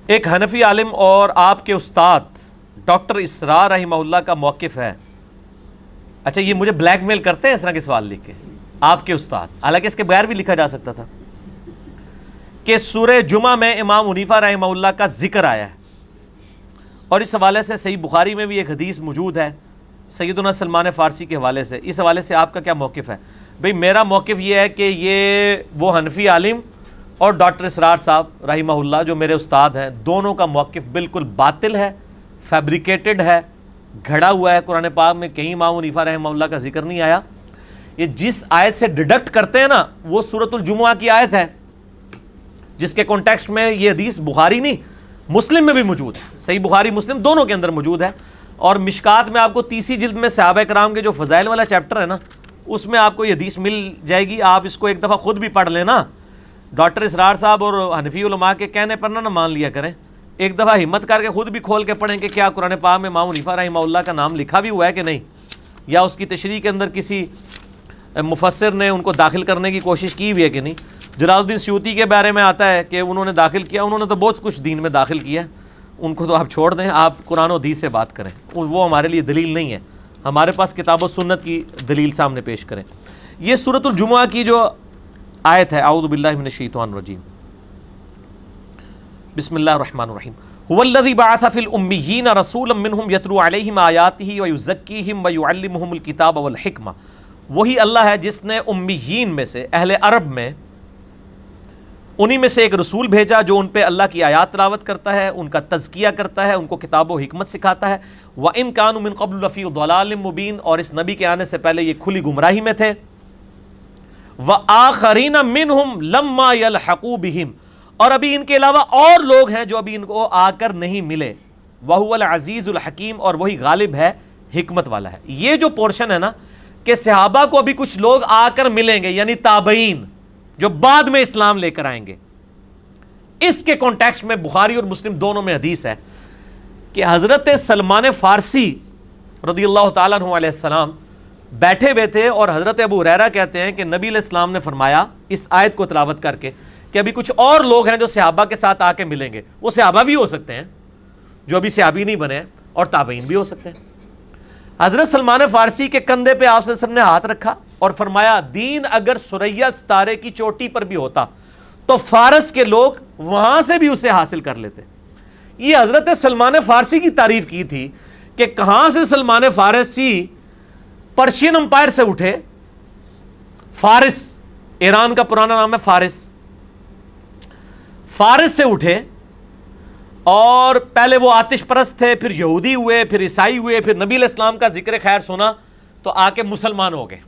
ایک حنفی عالم اور آپ کے استاد ڈاکٹر اسرار رحمہ اللہ کا موقف ہے. اچھا یہ مجھے بلیک میل کرتے ہیں اس طرح کے سوال لکھ کے, آپ کے استاد, حالانکہ اس کے بغیر بھی لکھا جا سکتا تھا, کہ سورہ جمعہ میں امام حنیفہ رحمہ اللہ کا ذکر آیا ہے, اور اس حوالے سے صحیح بخاری میں بھی ایک حدیث موجود ہے سیدنا سلمان فارسی کے حوالے سے. اس حوالے سے آپ کا کیا موقف ہے؟ بھئی میرا موقف یہ ہے کہ یہ وہ حنفی عالم اور ڈاکٹر اسرار صاحب رحمہ اللہ جو میرے استاد ہیں, دونوں کا موقف بالکل باطل ہے, فیبریکیٹڈ ہے, گھڑا ہوا ہے. قرآن پاک میں کہیں امام حنیفہ رحمہ اللہ کا ذکر نہیں آیا. یہ جس آیت سے ڈیڈکٹ کرتے ہیں نا وہ سورۃ الجمعہ کی آیت ہے, جس کے کانٹیکسٹ میں یہ حدیث بخاری نہیں مسلم میں بھی موجود ہے, صحیح بخاری مسلم دونوں کے اندر موجود ہے. اور مشکات میں آپ کو 30 جلد میں صحابہ کرام کے جو فضائل والا چیپٹر ہے نا, اس میں آپ کو یہ حدیث مل جائے گی. آپ اس کو ایک دفعہ خود بھی پڑھ لینا. ڈاکٹر اسرار صاحب اور حنفی علماء کے کہنے پر نہ مان لیا کریں, ایک دفعہ ہمت کر کے خود بھی کھول کے پڑھیں کہ کیا قرآن پاک میں امام حنیفہ رحمہ اللہ کا نام لکھا بھی ہوا ہے کہ نہیں, یا اس کی تشریح کے اندر کسی مفسر نے ان کو داخل کرنے کی کوشش کی بھی ہے کہ نہیں. جلال الدین سیوطی کے بارے میں آتا ہے کہ انہوں نے داخل کیا, انہوں نے تو بہت کچھ دین میں داخل کیا ہے, ان کو تو آپ چھوڑ دیں, آپ قرآن و حدیث سے بات کریں, وہ ہمارے لیے دلیل نہیں ہے. ہمارے پاس کتاب و سنت کی دلیل سامنے پیش کریں. یہ سورۃ الجمعہ کی جو آیت ہے, اعوذ باللہ من الشیطان الرجیم, بسم اللہ الرحمن الرحیم, هو الذی بعث فی الامیین رسولا منہم یتلو علیہم آیاتہ ویزکیہم ویعلمہم الکتاب والحکمہ. وہی اللہ ہے جس نے امیین میں سے, اہل عرب میں, انہی میں سے ایک رسول بھیجا جو ان پہ اللہ کی آیات تلاوت کرتا ہے, ان کا تزکیہ کرتا ہے, ان کو کتاب و حکمت سکھاتا ہے. وَإِن كَانُوا مِن قَبْلُ لَفِي ضَلَالٍ مُبِينٍ, اور اس نبی کے آنے سے پہلے یہ کھلی گمراہی میں تھے. وَآخَرِينَ مِنْهُمْ لَمَّا يَلْحَقُوا بِهِمْ, اور ابھی ان کے علاوہ اور لوگ ہیں جو ابھی ان کو آ کر نہیں ملے. وَهُوَ الْعَزِيزُ الْحَكِيمُ, اور وہی غالب ہے, حکمت والا ہے. یہ جو پورشن ہے نا کہ صحابہ کو ابھی کچھ لوگ آ کر ملیں گے, یعنی تابعین جو بعد میں اسلام لے کر آئیں گے, اس کے کانٹیکسٹ میں بخاری اور مسلم دونوں میں حدیث ہے کہ حضرت سلمان فارسی رضی اللہ تعالیٰ عنہ علیہ السلام بیٹھے ہوئے تھے, اور حضرت ابو ہریرہ کہتے ہیں کہ نبی علیہ السلام نے فرمایا اس آیت کو تلاوت کر کے کہ ابھی کچھ اور لوگ ہیں جو صحابہ کے ساتھ آ کے ملیں گے. وہ صحابہ بھی ہو سکتے ہیں جو ابھی صحابی نہیں بنے ہیں, اور تابعین بھی ہو سکتے ہیں. حضرت سلمان فارسی کے کندھے پہ آپ صلی اللہ علیہ وسلم نے ہاتھ رکھا اور فرمایا دین اگر ثریا ستارے کی چوٹی پر بھی ہوتا تو فارس کے لوگ وہاں سے بھی اسے حاصل کر لیتے. یہ حضرت سلمان فارسی کی تعریف کی تھی کہ کہاں سے سلمان فارسی پرشین امپائر سے اٹھے, فارس ایران کا پرانا نام ہے فارس, فارس سے اٹھے, اور پہلے وہ آتش پرست تھے, پھر یہودی ہوئے, پھر عیسائی ہوئے, پھر نبی علیہ السلام کا ذکر خیر سنا تو آ کے مسلمان ہو گئے.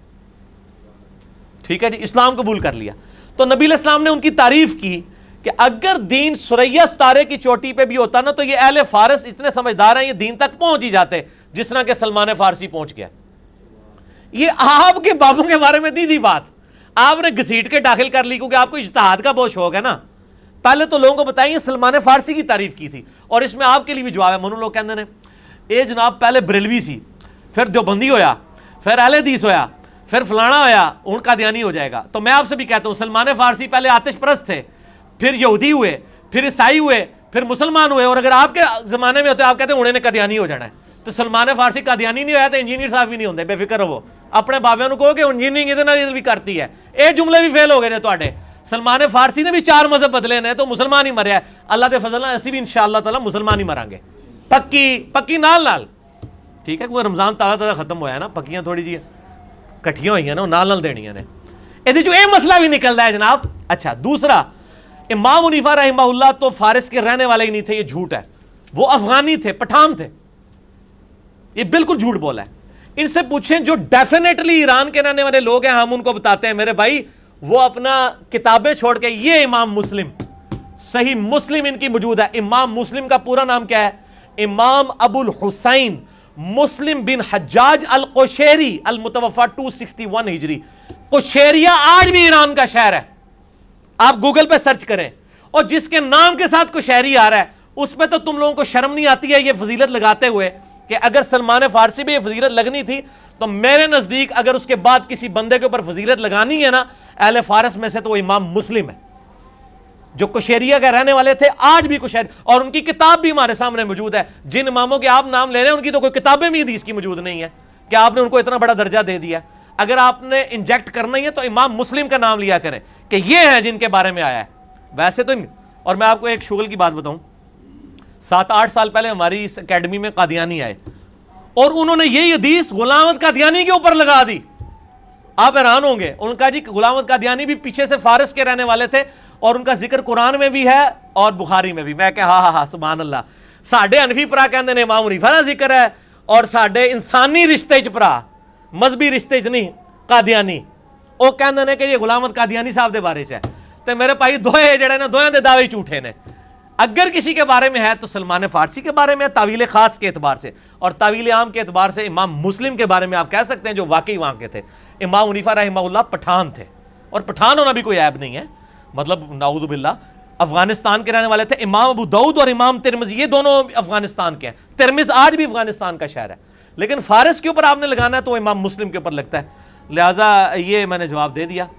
ٹھیک ہے جی, اسلام قبول کر لیا. تو نبی علیہ السلام نے ان کی تعریف کی کہ اگر دین ثریا ستارے کی چوٹی پہ بھی ہوتا نا تو یہ اہل فارس اتنے سمجھدار ہیں, یہ دین تک پہنچ ہی جاتے جس طرح کہ سلمان فارسی پہنچ گیا. یہ آپ کے بابوں کے بارے میں دی بات آپ نے گھسیٹ کے داخل کر لی کیونکہ آپ کو اجتہاد کا بہت شوق ہے نا. پہلے تو لوگوں کو بتائیے سلمان فارسی کی تعریف کی تھی, اور اس میں آپ کے لیے بھی جواب ہے. منو لوگ کہتے ہیں اے جناب پہلے بریلوی سی, پھر دیوبندی ہویا, پھر اہل حدیث ہویا, پھر فلانا ہویا, ان کا قادیانی ہو جائے گا. تو میں آپ سے بھی کہتا ہوں سلمان فارسی پہلے آتش پرست تھے, پھر یہودی ہوئے, پھر عیسائی ہوئے, پھر مسلمان ہوئے, اور اگر آپ کے زمانے میں ہوتے آپ کہتے ہیں انہیں نے قادیانی ہو جانا ہے. تو سلمان فارسی قادیانی نہیں ہوا تو انجینئر صاحب بھی نہیں ہوتے, بے فکر ہو. اپنے بابیاں کو کہ انجینئرنگ ادھر بھی کرتی ہے, اے جملے بھی فیل ہو گئے نے تواڈے. سلمان فارسی نے بھی 4 مذہب بدلے نے تو مسلمان ہی مریا ہے. اللہ دے فضل نال اسی بھی انشاءاللہ تعالی مسلمان ہی مران گے, پکی نال. ٹھیک ہے, کوئی رمضان تازہ ختم ہوا ہے نا, پکیاں تھوڑی جی کٹھیاں ہوئی ہیں نا, نال دینیاں نے. یہ جو مسئلہ بھی نکل رہا ہے جناب. اچھا دوسرا, امام حنیفہ رحمہ اللہ تو فارس کے رہنے والے ہی نہیں تھے, یہ جھوٹ ہے. وہ افغانی تھے, پٹھان تھے, یہ بالکل جھوٹ بولا ہے. ان سے پوچھیں جو ڈیفینیٹلی ایران کے رہنے والے لوگ ہیں, ہم ان کو بتاتے ہیں میرے بھائی وہ اپنا کتابیں چھوڑ کے, یہ امام مسلم, صحیح مسلم ان کی موجود ہے. امام مسلم کا پورا نام کیا ہے؟ امام ابو الحسین مسلم بن حجاج القشیری المتوفا 261 ہجری. قشیریہ آج بھی ایران کا شہر ہے, آپ گوگل پہ سرچ کریں, اور جس کے نام کے ساتھ قشیری آ رہا ہے اس میں تو تم لوگوں کو شرم نہیں آتی ہے یہ فضیلت لگاتے ہوئے کہ اگر سلمان فارسی بھی یہ فضیلت لگنی تھی تو میرے نزدیک اگر اس کے بعد کسی بندے کے اوپر فضیلت لگانی ہے نا اہل فارس میں سے تو وہ امام مسلم ہے. جو کشیریا کے رہنے والے تھے، آج بھی اور ان کی کتاب بھی ہمارے سامنے موجود ہے. جن اماموں کے آپ نام لے رہے ہیں ان کی تو کوئی کتابیں بھی حدیث کی موجود نہیں ہے کہ آپ نے ان کو اتنا بڑا درجہ دے دیا. اگر آپ نے انجیکٹ کرنا ہی ہے تو امام مسلم کا نام لیا کریں کہ یہ ہیں جن کے بارے میں آیا ہے. ویسے تو اور میں آپ کو ایک شغل کی بات بتاؤں، 7-8 سال پہلے ہماری اس اکیڈمی میں قادیانی آئے اور انہوں نے یہی حدیث غلام احمد قادیانی کے اوپر لگا دی. آپ حیران ہوں گے. ان کا جی غلام احمد قادیانی بھی پیچھے سے فارس کے رہنے والے تھے اور ان کا ذکر قرآن میں بھی ہے اور بخاری میں بھی. میں کہ ہاں سبحان اللہ. ساڈے حنفی پرا کہندے نے امام حنیفہ دا ذکر ہے اور ساڈے انسانی رشتے چ پرا، مذہبی رشتے چ نہیں، قادیانی وہ کہندے نے کہ یہ غلام احمد قادیانی صاحب دے بارے چ ہے. تے میرے بھائی دوئے جڑے نے دویاں دے دعوے جھوٹے نے. اگر کسی کے بارے میں ہے تو سلمان فارسی کے بارے میں تعویل خاص کے اعتبار سے، اور تعویل عام کے اعتبار سے امام مسلم کے بارے میں آپ کہہ سکتے ہیں جو واقعی وہاں کے تھے. امام حنیفہ رحمہ اللہ پٹھان تھے اور پٹھان ہونا بھی کوئی عیب نہیں ہے، مطلب نعوذ باللہ افغانستان کے رہنے والے تھے. امام ابو داؤد اور امام ترمذی یہ دونوں افغانستان کے ہیں. ترمذ آج بھی افغانستان کا شہر ہے، لیکن فارس کے اوپر آپ نے لگانا ہے تو امام مسلم کے اوپر لگتا ہے. لہٰذا یہ میں نے جواب دے دیا.